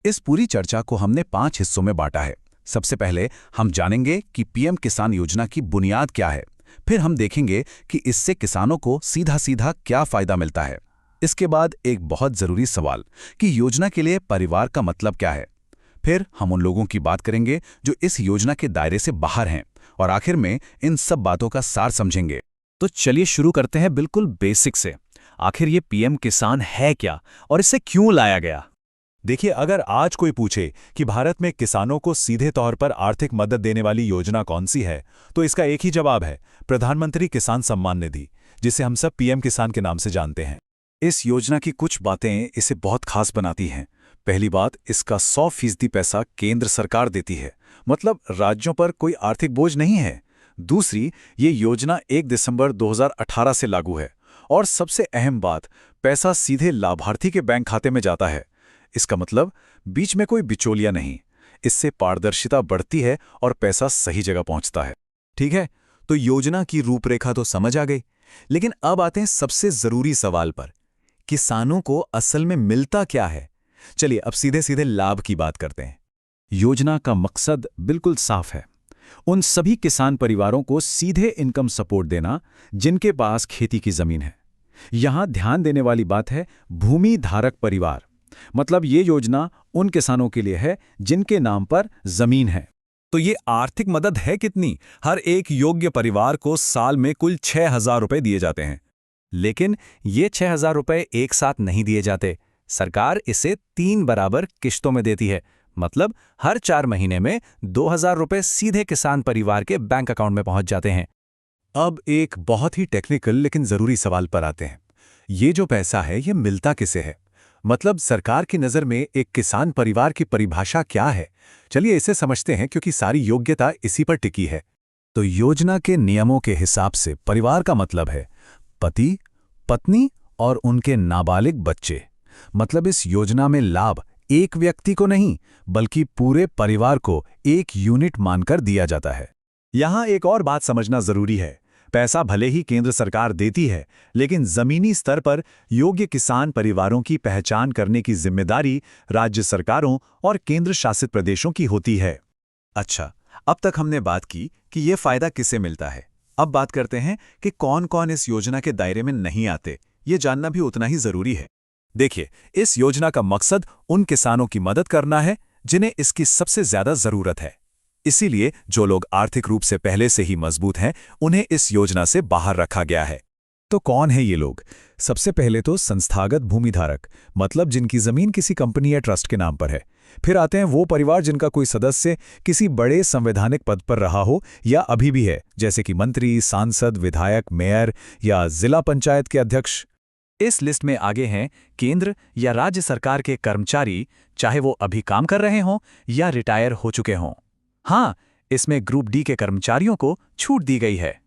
इस पूरी चर्चा को हमने 5 हिस्सों में बांटा है। सबसे पहले हम जानेंगे कि पीएम किसान योजना की बुनियाद क्या है। फिर हम देखेंगे कि इससे किसानों को सीधा सीधा क्या फायदा मिलता है। इसके बाद एक बहुत जरूरी सवाल कि योजना के लिए परिवार का मतलब क्या है। फिर हम उन लोगों की बात करेंगे जो इस योजना के दायरे से बाहर हैं, और आखिर में इन सब बातों का सार समझेंगे। तो चलिए शुरू करते हैं बिल्कुल बेसिक से। आखिर ये पीएम किसान है क्या और इसे क्यों लाया गया? देखिए, अगर आज कोई पूछे कि भारत में किसानों को सीधे तौर पर आर्थिक मदद देने वाली योजना कौन सी है, तो इसका एक ही जवाब है, प्रधानमंत्री किसान सम्मान निधि, जिसे हम सब पीएम किसान के नाम से जानते हैं। इस योजना की कुछ बातें इसे बहुत खास बनाती हैं। पहली बात, इसका 100% पैसा केंद्र सरकार देती है, मतलब राज्यों पर कोई आर्थिक बोझ नहीं है। दूसरी, ये योजना 1 दिसंबर 2018 से लागू है, और सबसे अहम बात, पैसा सीधे लाभार्थी के बैंक खाते में जाता है। इसका मतलब बीच में कोई बिचौलिया नहीं। इससे पारदर्शिता बढ़ती है और पैसा सही जगह पहुंचता है। ठीक है, तो योजना की रूपरेखा तो समझ आ गई, लेकिन अब आते हैं सबसे जरूरी सवाल पर, किसानों को असल में मिलता क्या है। चलिए अब सीधे सीधे लाभ की बात करते हैं। योजना का मकसद बिल्कुल साफ है, उन सभी किसान परिवारों को सीधे इनकम सपोर्ट देना जिनके पास खेती की जमीन है। यहां ध्यान देने वाली बात है भूमि धारक परिवार, मतलब ये योजना उन किसानों के लिए है जिनके नाम पर जमीन है। तो ये आर्थिक मदद है कितनी? हर एक योग्य परिवार को साल में कुल 6,000 रुपए दिए जाते हैं। लेकिन ये 6,000 रुपए एक साथ नहीं दिए जाते। सरकार इसे 3 बराबर किश्तों में देती है, मतलब हर 4 महीने में 2,000 रुपए सीधे किसान परिवार के बैंक अकाउंट में पहुंच जाते हैं। अब एक बहुत ही टेक्निकल लेकिन जरूरी सवाल पर आते हैं। ये जो पैसा है, ये मिलता किसे है? मतलब सरकार की नज़र में एक किसान परिवार की परिभाषा क्या है? चलिए इसे समझते हैं, क्योंकि सारी योग्यता इसी पर टिकी है। तो योजना के नियमों के हिसाब से परिवार का मतलब है पति, पत्नी और उनके नाबालिग बच्चे। मतलब इस योजना में लाभ एक व्यक्ति को नहीं, बल्कि पूरे परिवार को एक यूनिट मानकर दिया जाता है। यहां एक और बात समझना जरूरी है। पैसा भले ही केंद्र सरकार देती है, लेकिन जमीनी स्तर पर योग्य किसान परिवारों की पहचान करने की जिम्मेदारी राज्य सरकारों और केंद्र शासित प्रदेशों की होती है। अच्छा, अब तक हमने बात की कि ये फायदा किसे मिलता है। अब बात करते हैं कि कौन कौन इस योजना के दायरे में नहीं आते। ये जानना भी उतना ही जरूरी है। देखिए, इस योजना का मकसद उन किसानों की मदद करना है जिन्हें इसकी सबसे ज्यादा जरूरत है। इसीलिए जो लोग आर्थिक रूप से पहले से ही मजबूत हैं, उन्हें इस योजना से बाहर रखा गया है। तो कौन है ये लोग? सबसे पहले तो संस्थागत भूमिधारक, मतलब जिनकी जमीन किसी कंपनी या ट्रस्ट के नाम पर है। फिर आते हैं वो परिवार जिनका कोई सदस्य किसी बड़े संवैधानिक पद पर रहा हो या अभी भी है, जैसे कि मंत्री, सांसद, विधायक, मेयर या जिला पंचायत के अध्यक्ष। इस लिस्ट में आगे हैं केंद्र या राज्य सरकार के कर्मचारी, चाहे वो अभी काम कर रहे हों या रिटायर हो चुके हों। हाँ, इसमें ग्रुप डी के कर्मचारियों को छूट दी गई है।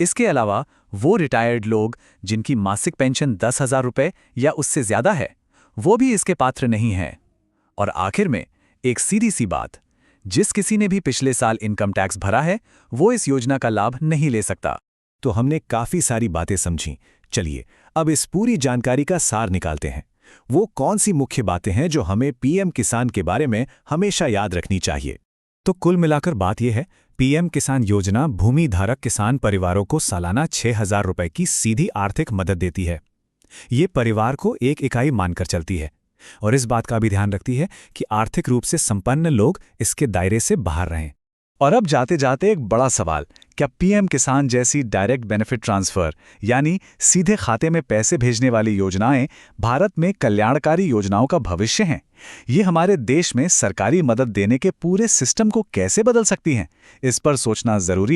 इसके अलावा वो रिटायर्ड लोग जिनकी मासिक पेंशन 10,000 रुपये या उससे ज्यादा है, वो भी इसके पात्र नहीं हैं। और आखिर में एक सीधी सी बात, जिस किसी ने भी पिछले साल इनकम टैक्स भरा है, वो इस योजना का लाभ नहीं ले सकता। तो हमने काफी सारी बातें समझी। चलिए अब इस पूरी जानकारी का सार निकालते हैं। वो कौन सी मुख्य बातें हैं जो हमें पीएम किसान के बारे में हमेशा याद रखनी चाहिए? तो कुल मिलाकर बात यह है, पीएम किसान योजना भूमि धारक किसान परिवारों को सालाना 6,000 रुपए की सीधी आर्थिक मदद देती है। ये परिवार को एक इकाई मानकर चलती है और इस बात का भी ध्यान रखती है कि आर्थिक रूप से संपन्न लोग इसके दायरे से बाहर रहें। और अब जाते जाते एक बड़ा सवाल, क्या पीएम किसान जैसी डायरेक्ट बेनिफिट ट्रांसफर यानी सीधे खाते में पैसे भेजने वाली योजनाएं भारत में कल्याणकारी योजनाओं का भविष्य हैं? ये हमारे देश में सरकारी मदद देने के पूरे सिस्टम को कैसे बदल सकती हैं? इस पर सोचना जरूरी